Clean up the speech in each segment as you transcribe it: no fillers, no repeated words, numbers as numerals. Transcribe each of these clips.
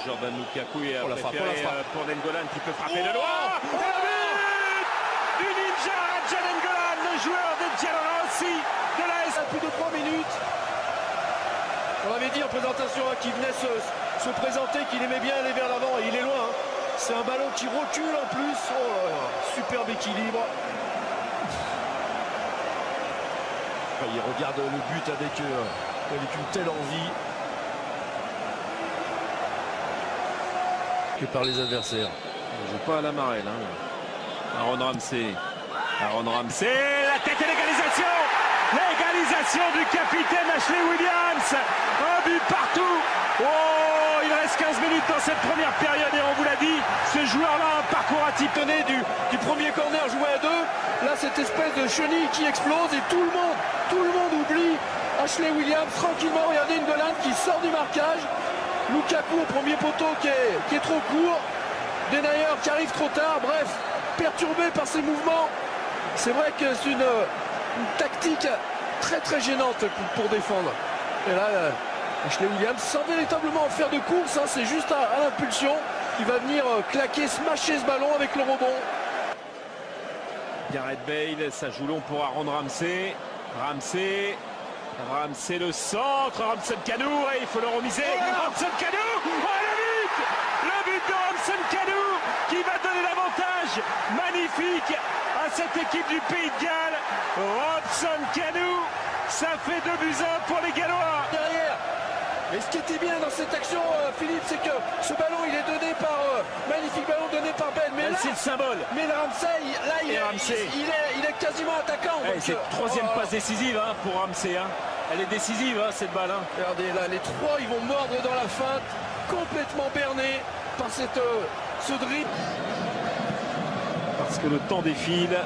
Jordan Lukaku et la préféré frappe. pour Nainggolan qui peut frapper de loin. Et le but du ninja Radja Nainggolan, le joueur de Giallorossi de la S. Plus de 3 minutes. On l'avait dit en présentation qu'il venait se présenter, qu'il aimait bien aller vers l'avant et il est loin. C'est un ballon qui recule en plus. Oh là là, superbe équilibre. Il regarde le but avec une telle envie que par les adversaires. Il ne joue pas à la marelle. Aaron Ramsey. La tête et l'égalisation. L'égalisation du capitaine Ashley Williams. Un but partout. Oh, il reste 15 minutes dans cette première période et on vous l'a dit, ce joueur-là a un parcours atypique. Du premier corner joué à deux. Là, cette espèce de chenille qui explose et tout le monde oublie Ashley Williams tranquillement. Regardez Nainggolan qui sort du marquage. Lukaku au premier poteau qui est trop court. Denayer qui arrive trop tard. Bref, perturbé par ses mouvements. C'est vrai que c'est une tactique très très gênante pour défendre. Et là, Ashley Williams sans véritablement faire de course. C'est juste à l'impulsion qui va venir claquer, smasher ce ballon avec le rebond. Gareth Bale, ça joue long pour Aaron Ramsey. Ramsey le centre, Ramson Kanou, et il faut le remiser. Ramson Kanou, le but de Ramson Kanou qui va donner l'avantage magnifique à cette équipe du Pays de Galles. Ramson Kanou, ça fait 2-1 pour les Gallois. Derrière. Et ce qui était bien dans cette action, Philippe, c'est que ce ballon, il est donné par magnifique ballon donné par Ben. Mais là, c'est le symbole. Mais Ramsey, là, il est quasiment attaquant. C'est la troisième passe décisive pour Ramsey. Elle est décisive cette balle. Regardez là, les trois, ils vont mordre dans la feinte, complètement bernés par ce dribble. Parce que le temps défile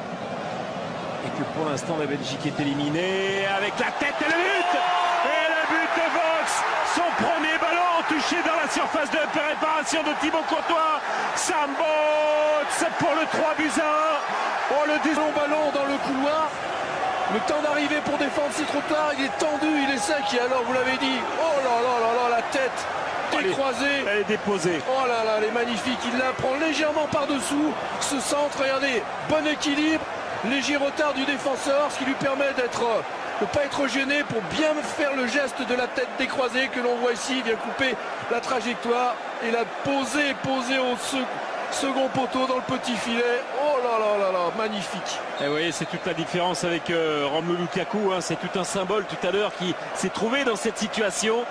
et que pour l'instant la Belgique est éliminée avec la tête et le but. Et le but de Vaux, son premier ballon touché dans la surface de préparation de Thibaut Courtois. Sam Botts pour le 3-1. Oh, le désolé ballon dans le couloir. Le temps d'arriver pour défendre, c'est trop tard. Il est tendu, il est sec. Et alors, vous l'avez dit, oh là là là là, la tête décroisée. Elle est déposée. Oh là là, elle est magnifique. Il la prend légèrement par-dessous. Ce centre, regardez, bon équilibre. Léger retard du défenseur, ce qui lui permet de ne pas être gêné pour bien faire le geste de la tête décroisée que l'on voit ici. Il vient couper la trajectoire et la poser au second poteau dans le petit filet. Oh là là là là, magnifique. Et vous voyez, c'est toute la différence avec Romelu Lukaku. C'est tout un symbole tout à l'heure qui s'est trouvé dans cette situation.